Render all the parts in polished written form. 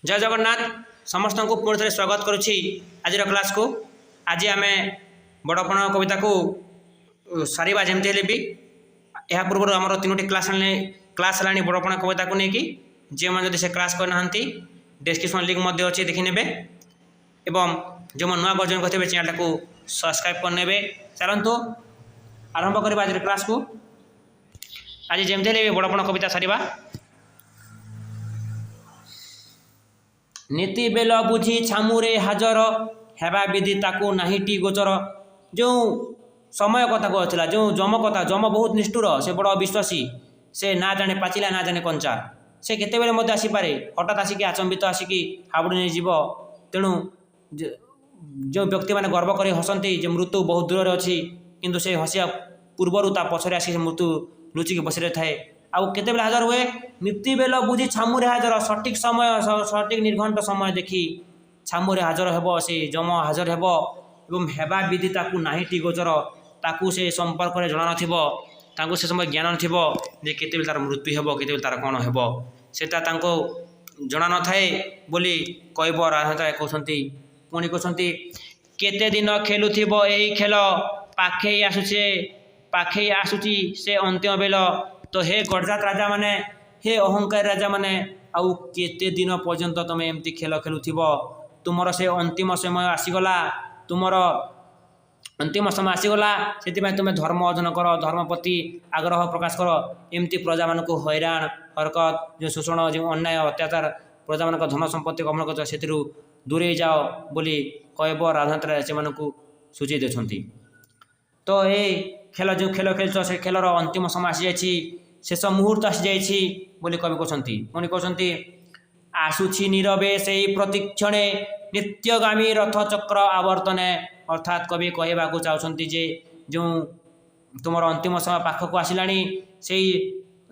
जय जगन्नाथ समस्त को पुणी थे स्वागत करुच्ची आज क्लास को। आज आम बड़पण कविता को सारिबा जमती हेले भी यह पूर्व आम तीनो क्लास है बड़पण कविता को लेकिन जे मैंने से क्लास करना डिस्क्रिप्शन लिंक अच्छे देखी ने एवं जो नुआ वर्जन करते चैनल को सब्सक्राइब करने चलतु आरंभ करवा आज क्लास को। आज जमती हेले बड़पण कविता सारिबा। नीति बेल बुझी छामुरे हाजर हेबा विधि ताकू नाहीटी गोचर। जो समय कथा कहला जो जम कथा जम बहुत निष्ठुर से बड़ विश्वासी से ना जाने पाचिला ना जाने कंचा से केते बेले मध्य आसीपारे हठात आसिक आचंबित आसिक हाबुड़ी नहीं जीव। तेणु जो व्यक्ति मैंने गर्व कर हसती जे मृत्यु बहुत दूर अच्छी किंतु से हसिया पूर्वर ता पछरे आसिक मृत्यु लुचिक बस रही थाए। आउ केते बेले हाजर हुए नीति बेल बुझी छामुरे हाजर सठिक समय सठिक निर्घंट समय देखी छामुरे हाजर हेब से जम हाजर हेब एवं हेबा विधि ताकू नाहीटी गोचर ताकू से संपर्क में जना नथिबो से समय ज्ञान नथिबो जे केते बेले तार मृत्यु हेब केते बेले तार कौन हेब सेटा तांको जना न थाए बोली कहब राधा कहते पुणी कहते केते दिन खेलुथिबो एही खेल पाखे आसुची से अंतिम बेल। तो हे गडजात राजा माने हे अहंकार राजा माने आउ केते दिन पर्यंत तुम एमती खेल खेलुथिब तुमर से अंतिम समय आसीगला तुमर अंतिम समय आसीगला से तुम धर्म अर्जन कर धर्म प्रति आग्रह प्रकाश कर एमती प्रजा मान हैरान हरकत जो शोषण जो अन्याय अत्याचार प्रजा मान धन संपत्ति गमन कर से दूरे जाओ बोली कहब राधा से सूची देछंती। तो ये खेल जो खेल खेल से खेलर अंतिम समय आसी जाइए शेष मुहूर्त आसी जाइए बोली कवि कहते पुणी कहते आसुछि नीरवे से प्रतीक्षणे नित्यगामी रथ चक्र आवर्तने। अर्थात कवि कहवाक चाहते जे जो तुम अंतिम समय पाखक आसला से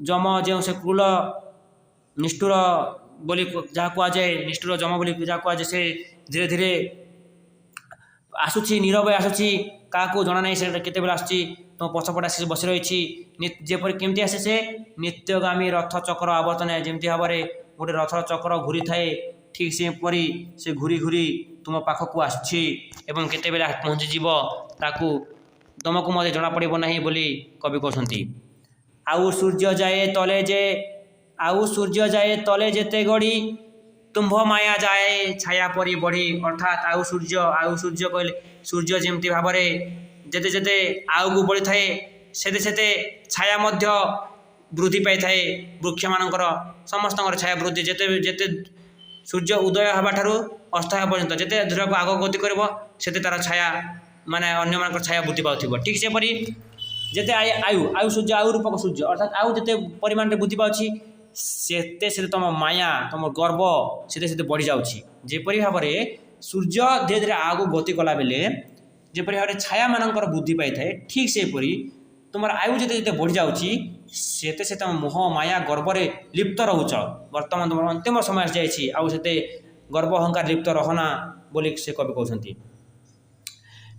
जम जो से क्रूल निष्ठुर बोली जहाँ कहुए निष्ठुर जम बोली जहाँ कहुए से धीरे धीरे आसुछि नीरव आसुछि क्या जना नहीं से केते बेले आसुछि तुम पछपटे आसी बस रही जेपरी केमती आसे से नित्यगामी रथ चक्र आवर्तन जमती भाव में गोटे रथर चक्र घूरी थाए ठीक सेपरी से घूरी घूरी तुम पाखक आसुछि एवं केते बेले पहुँची जीव ताकू तुमको मत जना पड़ो ना बोली कवि कहते आउ सूर्य जाए तले जेते गड़ी तुम्भ माया जाए छाया परी बढ़ी। अर्थात आउ सूर्य कहले सूर्य जमती भाव में जेते जेते आग को बढ़ी थाए सेते सेते छाया मध्य वृद्धि पाई थाए वृक्ष मानकर समस्त छाया वृद्धि जेते जेते सूर्य उदय हवा ठारू अस्त होगा पर्यंत जेते दूर को आग गति कर सेते तार छाया माने अन्य मान छाया वृद्धि पाउथिबो। ठीक से परी जेते आयु सूर्य आयु रूपक सूर्य अर्थात आयु जेते परिमाण में वृद्धि पाउछि सेते सेते तुम माया तुम गर्व सेते सेते बढ़ी जाउछि। जेपरी भाव में सूर्य धीरे धीरे आगू गति कला बेले जेपरी भाव में छाया मानकर वृद्धि पाई थाए ठीक सेपरी तुम आयु जेते जेते बढ़ी जाउछि सेते से तुम मोह माया गर्व में लिप्त रोच। वर्तमान तुम अंतिम समय आसी आउ सेते गर्व अहंकार लिप्त रहना बोली से कवि कहते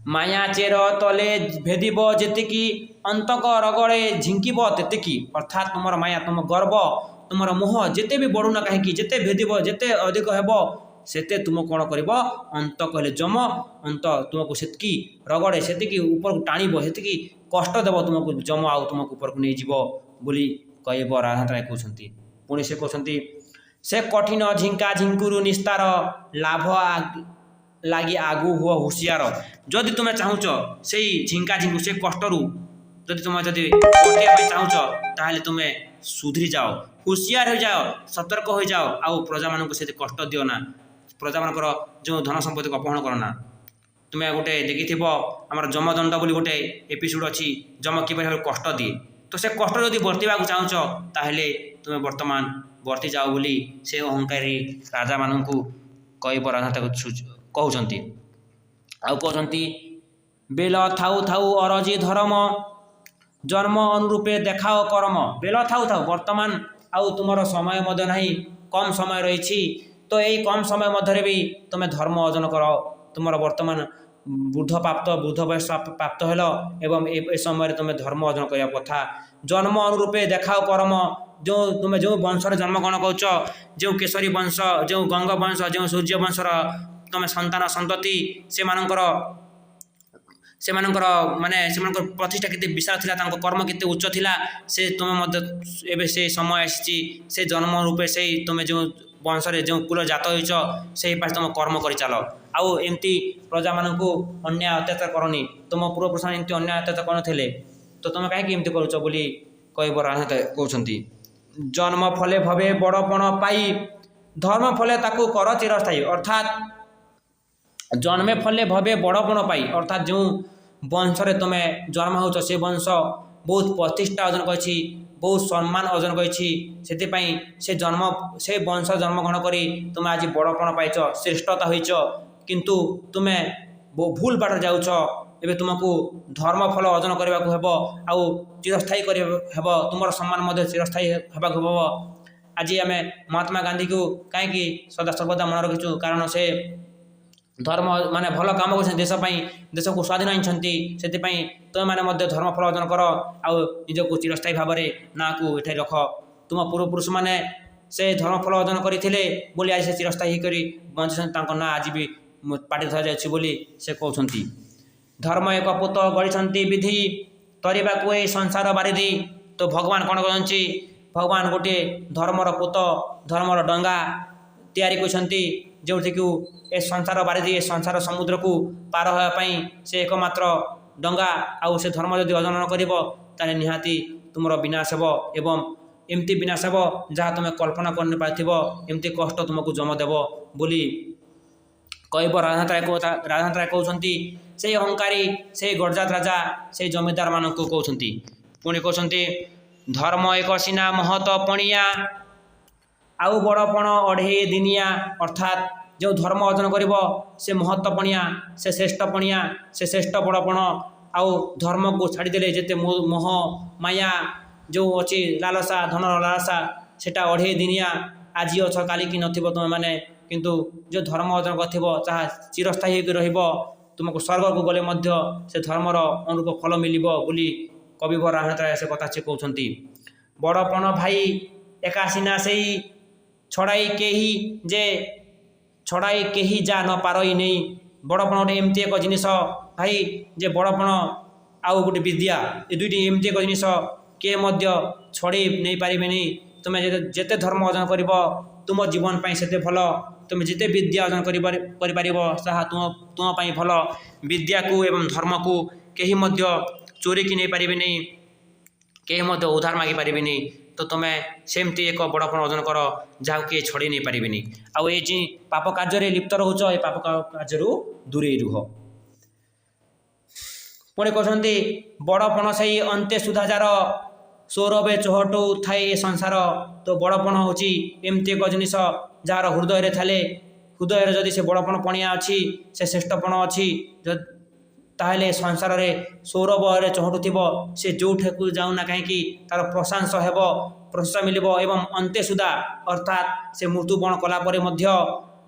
माया चेर तले भेदिब जेतिकी अंतक रगड़े झिंकिब तेतिकी। अर्थात तुम माया तुम गर्व तुम मोह जेते भी बढ़ुना कहीं जेते भेदिब जेते अधिक हेब सेते तुम कौन कर अंत कहले जम अंत तुमको सेतकी रगड़े सेतिकी ऊपर को टाणब सेतिकी कष्ट देव तुमको जम आउ तुमको ऊपर को नहीं जीव बोली कहब राधा कहते पुणी से कहते से कठिन झिंका झिंकुरु निस्तार लाभ लगी आगु हुआ हुशियार। जदि तुम चाहूच से झिंका झिंकु से कष्टरू जदि तुम जदि कटिया चाहूच ताहले तुम सुधरी जाओ हुशियार हो जाओ सतर्क हो जाओ आउ प्रजा मान से कष्ट दियो ना प्रजा मान जो धन संपत्ति को अपहरण करना। तुम्हें गोटे देखि आम जमदंड बोली गोटे एपिसोड अच्छी जम कि कष्ट दिए तो से कष्ट जदि बर्तवा चाहूच ताहले तुम्हें वर्तमान बर्ती जाओ बोली से अहंकारी राजा मानू कहब राधा कहते आउ कहते बेल थाऊ थाऊ अरजी धर्म जन्म अनुरूपे देखाओ कर्म। बेल थाऊ थाऊ वर्तमान आउ तुम समय मध्य नहीं कम समय रही तो यही कम समय मध्य भी तुम्हें धर्म अर्जन कर तुम वर्तमान वृद्ध बयस प्राप्त हेल एवं ए समय तुम्हें धर्म अर्जन करने कथा जन्म अनुरूपे देखाओ कर्म जो तुम जो वंशर जन्मग्रहण कौच जो केशरी वंश जो गंग वंश जो सूर्य वंशर तुम संतान संतति से माने प्रतिष्ठा केते विशाल थिला तांको कर्म केते उच्च थिला से तुम मध्य एबे से समय आसी से जन्म रूपे से तुम जो वंशरे जो कुल जात होइछ से पास तुम कर्म करि चलो आउ एमती प्रजा मानकु अन्याय अत्याचार करनी तुम पूर्व पुरुष एमती अन्याय अत्याचार करनथिले तो तुम काहे एमती करूछ बोली कहब राणा कहउछंती जन्म फले भवे बड़पण पाई धर्म फले ताकू कर चिरस्थायी अर्थात जन्मे फले भवे बड़पण पाई अर्थात जो वंशरे तुम जन्म होच से वंश बहुत प्रतिष्ठा अर्जन करछि बहुत सम्मान अर्जन करछि सेतिपाई से जन्म से वंश जन्मग्रहण करी तुम आज बड़पण पाइच श्रेष्ठता होइच किंतु तुमे भूल बाट जाउछ एबे तुमको धर्म फल अर्जन करबा को हेबो आउ चिरस्थायी हेबो तुमर सम्मान मध्य चिरस्थायी हेबा को हेबो आज आमे महात्मा गांधी को काहे कि सदा सर्वदा मन रखिछु कारण से धर्म माने भल काम कर देश देश को स्वाधीन आनी से तुम मैंने धर्म फल अर्जन कर आउ निजक चिरस्थायी भाव में ना को ये रख तुम पूर्व पुरुष मैंने से धर्म फल अर्जन करते बोली आज से चिरस्थायी कर बंचुंट ना आज भी पार्टी धरा जाए से कहते धर्म एक पुत गढ़ी विधि तरीबा को ये संसार बारिधि तो भगवान कौन कहते भगवान गोटे धर्मर पुत धर्मर डंगा तैयारी करछंती जोथि कि ए संसार बारिधि ए संसार समुद्र को पार होगापी से एकमात्र डंगा आउ से धर्म जदि अर्जन कर निहाती तुम विनाश हे एवं एमती विनाश हे जहाँ तुम कल्पना कर पार्थ कष्ट तुमको जम देव बोली कहब राजनाथ राय कहते से अहंकारी से गडजात राजा से जमीदार मान कहते पुणी कहते धर्म एक सीना महत पणिया आउ बड़पण अढ़े दिनिया अर्थात जो धर्म अर्जन कर से महत्वपणिया से श्रेष्ठपणिया से श्रेष्ठ बड़पण आउ धर्म को छाड़देले जिते मोह माया जो अच्छी लालसा धनर लालसा सेटा अढ़े दिनिया आज अछ काली कि नथिबो तुम मैंने किंतु जो धर्म अर्जन कर चिरस्थायी तुमको स्वर्ग को गले मध्य से धर्मर अनुरूप फल मिल बोली कविवर राणा राय से कथा से कहते बड़पण भाई एकासीना से छड़ाई केही जे छड़ाई केही जा न पारई नहीं बड़पण गोटे एमती एक जिनिस भाई जे बड़पण आउ गोटे विद्या ये दुईटी एमती एक जिनिस किए मध्य छड़े नहीं पारे नहीं तुम जेते धर्म अर्जन कर तुम जीवन पाई सेते भल तुम जिते विद्या अर्जन कर तुम भल विद्या को एवं धर्म को कहीं मध्य चोरी की नहीं पारे नहीं कहीं मध्य उधार मागी पारे नहीं तो तुम्हें सेमती एक बड़पण अर्जन कर जहाँ किए छड़ी नहीं पारे आउ ये जी पाप कार्य लिप्त रोच ये पाप कार्य दूरे रुह पुणी कहते बड़पण से अंते सुधाजार सौरभे चोहटू थाए ये संसार तो बड़पण हूँ एमती एक जिनिस जार हृदय थाले हृदय जदि से बड़पण पणिया अच्छी से श्रेष्ठपण अच्छी ताहले संसार रे सौरभ चहटू थी से जो ठेकु जाऊना कहीं तार प्रशंसा हेब प्रशंसा मिल एवं अंते सुधा अर्थात से मृत्युवरण कलापर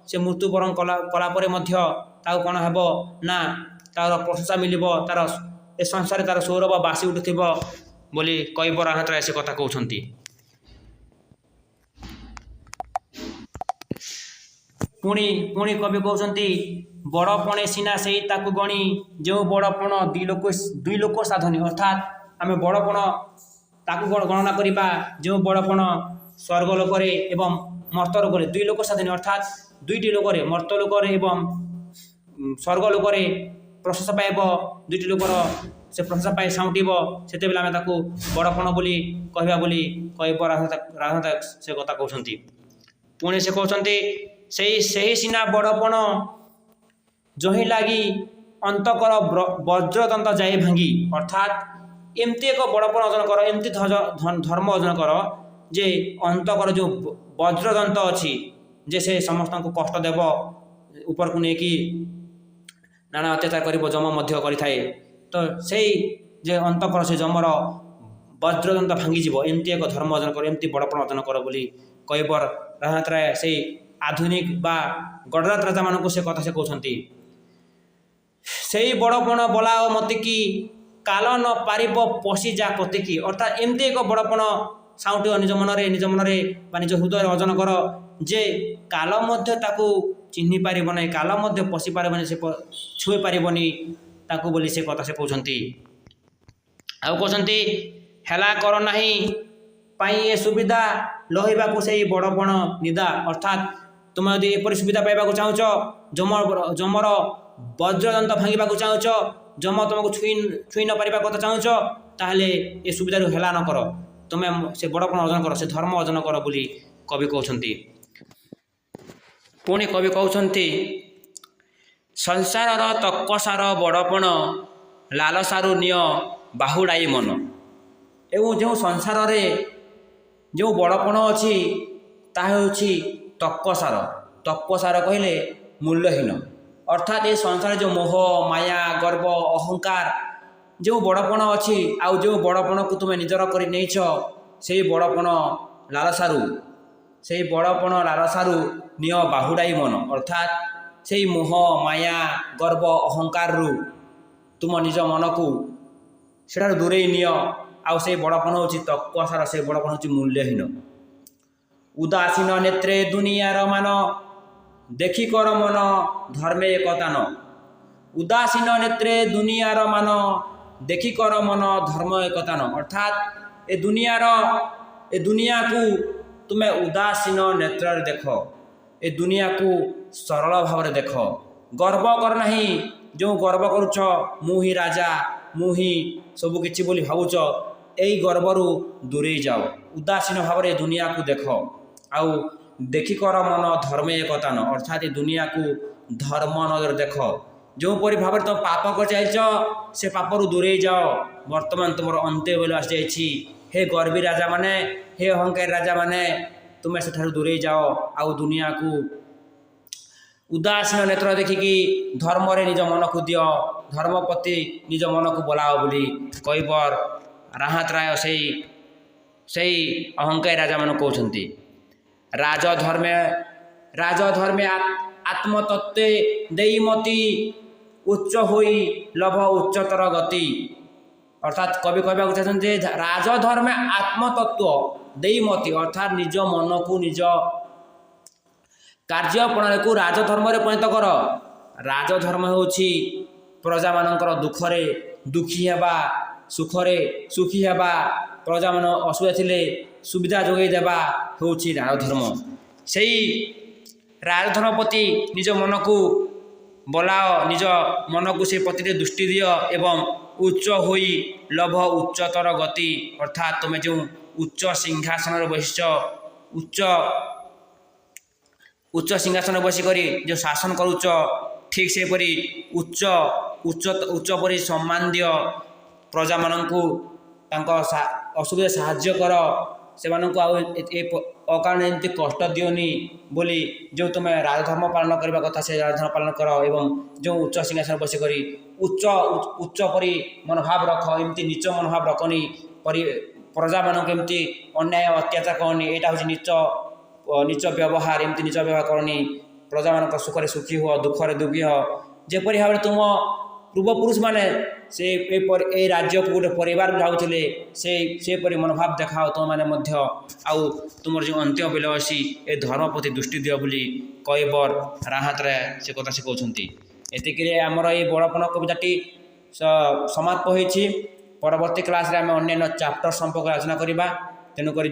से मृत्युवरण कलापर कौन हेब ना तार प्रशंसा मिल तार ए संसार तार सौरभ बासी उठुव बोली कहब राणा राय से कथा कहते पुणी पुणी कवि कहते बड़पणे सीना से ताकू गणी जो बड़पण दुई लोक साधनी अर्थात आम बड़पण ताकू गणना करवा जो बड़पण स्वर्ग लोकरे एवं मर्त लोकरे दुई लोक साधनी अर्थात दुईटी लोकरे मर्त लोकरे एवं स्वर्ग लोकरे प्रशंसा पाइब दुईटी लोकर से प्रशंसा पाई साउंटिब से आम ताकू बड़पण बोली कहवा बोली कहब राधा से कथा कहते पुणी से कहते से सीना बड़पण जही लगी अंतकर वज्रदंत जाए भांगी अर्थात एमती एक बड़पण अर्जन कर एमती धर्म अर्जन कर जे अंतकर जो वज्रदंत अच्छी जे से समस्त को कष्ट देव ऊपर को लेकिन नाना अत्याचार कर जम करे तो से जे अंतकर से जमर वज्रदंत भांगी एमती एक धर्म अर्जन कर एमती बड़पण अर्जन कर बोली कहबर राहत राय से आधुनिक बा गडरात राजा मानक से कथा से कहते से बड़पण बोलाओ मत कि काल न पारिब पशी जा कतिकी अर्थात एमती एक बड़पण ସାଉଁଟିବ ନିଜ ମନରେ ବା ନିଜ ହୃଦୟରେ ଅର୍ଜନ କର ଯେ କାଲ ମଧ୍ୟ ତାକୁ ଚିହ୍ନି ପାରିବ ନାହିଁ, କାଲ ମଧ୍ୟ ପଶି ପାରିବନି, ସେ ଛୁଇଁ ପାରିବନି ତାକୁ ବୋଲି ସେ କଥା ସେ କହୁଛନ୍ତି। ଆଉ କହୁଛନ୍ତି ହେଲା କର ନାହିଁ ପାଇଁ ଏ ସୁବିଧା ଲହିବାକୁ ସେଇ ବଡ଼ପଣ ନିଦା। ଅର୍ଥାତ୍ ତୁମେ ଯଦି ଏପରି ସୁବିଧା ପାଇବାକୁ ଚାହୁଁଛ, ଯମର ବଜ୍ରଦନ୍ତ ଭାଙ୍ଗିବାକୁ ଚାହୁଁଛ, ଯମ ତୁମକୁ ଛୁଇଁ ନ ପାରିବା କଥା ଚାହୁଁଛ, ତାହେଲେ ଏ ସୁବିଧାରୁ ହେଳା ନ କର, ତୁମେ ସେ ବଡ଼ପଣ ଅର୍ଜନ କର, ସେ ଧର୍ମ ଅର୍ଜନ କର ବୋଲି କବି କହୁଛନ୍ତି। ପୁଣି କବି କହୁଛନ୍ତି ସଂସାରର ତକସାର ବଡ଼ପଣ ଲାଲସାରୁ ନିଅ ବାହୁଡ଼ାଇ ମନ। ଏବଂ ଯେଉଁ ସଂସାରରେ ଯେଉଁ ବଡ଼ପଣ ଅଛି ତାହା ହେଉଛି ତକସାର। ତକସାର କହିଲେ ମୂଲ୍ୟହୀନ। ଅର୍ଥାତ୍ ଏ ସଂସାରରେ ଯେଉଁ ମୋହ, ମାୟା, ଗର୍ବ, ଅହଙ୍କାର ଯେଉଁ ବଡ଼ପଣ ଅଛି, ଆଉ ଯେଉଁ ବଡ଼ପଣକୁ ତୁମେ ନିଜର କରି ନେଇଛ, ସେହି ବଡ଼ପଣ ଲାଲସାରୁ ନିଅ ବାହୁଡ଼ାଇ ମନ। ଅର୍ଥାତ୍ ସେହି ମୋହ, ମାୟା, ଗର୍ବ, ଅହଙ୍କାରରୁ ତୁମ ନିଜ ମନକୁ ସେଠାରୁ ଦୂରେଇ ନିଅ। ଆଉ ସେହି ବଡ଼ପଣ ହେଉଛି ତକସାର, ସେହି ବଡ଼ପଣ ହେଉଛି ମୂଲ୍ୟହୀନ। ଉଦାସୀନ ନେତ୍ରେ ଦୁନିଆର ମାନ ଦେଖି କର ମନ ଧର୍ମେ ଏକତାନ। ଉଦାସୀନ ନେତ୍ରେ ଦୁନିଆର ମାନ ଦେଖି କର ମନ ଧର୍ମ ଏକତାନ। ଅର୍ଥାତ୍ ଏ ଦୁନିଆକୁ ତୁମେ ଉଦାସୀନ ନେତ୍ରରେ ଦେଖ, ଏ ଦୁନିଆକୁ ସରଳ ଭାବରେ ଦେଖ। ଗର୍ବ କର ନାହିଁ, ଯେଉଁ ଗର୍ବ କରୁଛ ମୁଁ ହିଁ ରାଜା, ମୁଁ ହିଁ ସବୁ କିଛି ବୋଲି ଭାବୁଛ, ଏହି ଗର୍ବରୁ ଦୂରେଇ ଯାଅ। ଉଦାସୀନ ଭାବରେ ଦୁନିଆକୁ ଦେଖ, ଆଉ ଦେଖିକର ମନ ଧର୍ମେ ଏକତାନ। ଅର୍ଥାତ୍ ଏ ଦୁନିଆକୁ ଧର୍ମ ନଜରରେ ଦେଖ। ଯେଉଁପରି ଭାବରେ ତୁମେ ପାପ କରି ଚାଲିଛ, ସେ ପାପରୁ ଦୂରେଇ ଯାଅ। ବର୍ତ୍ତମାନ ତୁମର ଅନ୍ତ୍ୟ ବେଳ ଆସିଯାଇଛି। ହେ ଗର୍ବୀ ରାଜାମାନେ, ହେ ଅହଙ୍କାରୀ ରାଜାମାନେ, ତୁମେ ସେଠାରୁ ଦୂରେଇ ଯାଅ। ଆଉ ଦୁନିଆକୁ ଉଦାସୀନ ନେତ୍ର ଦେଖିକି ଧର୍ମରେ ନିଜ ମନକୁ ଦିଅ, ଧର୍ମ ପ୍ରତି ନିଜ ମନକୁ ବୋଲାଅ ବୋଲି କୈବର ରାହାତ ରାୟ ସେଇ ଅହଙ୍କାରୀ ରାଜାମାନଙ୍କୁ କହୁଛନ୍ତି। ରାଜଧର୍ମେ ଆତ୍ମତତ୍ତ୍ୱେ ଦେଇମତି ଉଚ୍ଚ ହୋଇ ଲଭ ଉଚ୍ଚତର ଗତି। ଅର୍ଥାତ୍ କବି କହିବାକୁ ଚାହୁଁଛନ୍ତି ଯେ ରାଜଧର୍ମେ ଆତ୍ମତତ୍ତ୍ୱ ଦେଇମତି, ଅର୍ଥାତ୍ ନିଜ ମନକୁ, ନିଜ କାର୍ଯ୍ୟ ପ୍ରଣାଳୀକୁ ରାଜଧର୍ମରେ ପରିଣତ କର। ରାଜଧର୍ମ ହେଉଛି ପ୍ରଜାମାନଙ୍କର ଦୁଃଖରେ ଦୁଃଖୀ ହେବା, ସୁଖରେ ସୁଖୀ ହେବା, ପ୍ରଜାମାନ ଅସୁବିଧା ଥିଲେ ସୁବିଧା ଯୋଗାଇ ଦେବା ହେଉଛି ରାଜଧର୍ମ। ସେଇ ରାଜଧର୍ମ ପ୍ରତି ନିଜ ମନକୁ ବୋଲାଅ, ନିଜ ମନକୁ ସେ ପ୍ରତିରେ ଦୃଷ୍ଟି ଦିଅ ଏବଂ ଉଚ୍ଚ ହୋଇ ଲଭ ଉଚ୍ଚତର ଗତି। ଅର୍ଥାତ୍ ତୁମେ ଯେଉଁ ଉଚ୍ଚ ସିଂହାସନରେ ବସିଛ, ଉଚ୍ଚ ସିଂହାସନରେ ବସିକରି ଯେଉଁ ଶାସନ କରୁଛ, ଠିକ୍ ସେପରି ଉଚ୍ଚ ପରି ସମ୍ମାନ ଦିଅ। ପ୍ରଜାମାନଙ୍କୁ ତାଙ୍କ ଅସୁବିଧା ସାହାଯ୍ୟ କର, ସେମାନଙ୍କୁ ଆଉ ଅକାରଣରେ ଏମିତି କଷ୍ଟ ଦିଅନି ବୋଲି ଯେଉଁ ତୁମେ ରାଜଧର୍ମ ପାଳନ କରିବା କଥା ସେ ରାଜଧର୍ମ ପାଳନ କର। ଏବଂ ଯେଉଁ ଉଚ୍ଚ ସିଂହାସନରେ ବସିକରି ଉଚ୍ଚ ପରି ମନୋଭାବ ରଖ, ଏମିତି ନିଚ ମନୋଭାବ ରଖନି। ପ୍ରଜାମାନଙ୍କୁ ଏମିତି ଅନ୍ୟାୟ ଅତ୍ୟାଚାର କରନି, ଏଇଟା ହେଉଛି ନିଚ ବ୍ୟବହାର। ଏମିତି ନିଚ ବ୍ୟବହାର କରନି। ପ୍ରଜାମାନଙ୍କ ସୁଖରେ ସୁଖୀ ହୁଅ, ଦୁଃଖରେ ଦୁଃଖୀ ହୁଅ। ଯେପରି ଭାବରେ ତୁମ ପୂର୍ବପୁରୁଷମାନେ ସେ ଏ ରାଜ୍ୟକୁ ଗୋଟେ ପରିବାର ଭାବୁଥିଲେ, ସେପରି ମନୋଭାବ ଦେଖାଅ ତୁମମାନେ ମଧ୍ୟ। ଆଉ ତୁମର ଯେଉଁ ଅନ୍ତ୍ୟ ବେଳ ଅଛି, ଏ ଧର୍ମ ପ୍ରତି ଦୃଷ୍ଟି ଦିଅ ବୋଲି କୈବର ରାହାତରେ ସେ କଥା ସେ କହୁଛନ୍ତି। ଏତିକିରେ ଆମର এই ବଡ଼ପଣ କବିତାଟି ସମାପ୍ତ ହୋଇଛି। ପରବର୍ତ୍ତୀ କ୍ଲାସ୍ରେ ଆମେ ଅନ୍ୟାନ୍ୟ ଚାପ୍ଟର ସମ୍ପର୍କରେ ଆଲୋଚନା କରିବା। ତେଣୁକରି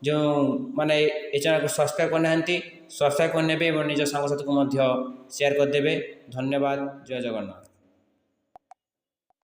ଯେଉଁମାନେ ଏ ଚ୍ୟାନେଲକୁ ସବସ୍କ୍ରାଇବ୍ କରିନାହାନ୍ତି, ସବସ୍କ୍ରାଇବ୍ କରିନେବେ ଏବଂ ନିଜ ସାଙ୍ଗସାଥିକୁ ମଧ୍ୟ ସେୟାର କରିଦେବେ। ଧନ୍ୟବାଦ। ଜୟ ଜଗନ୍ନାଥ।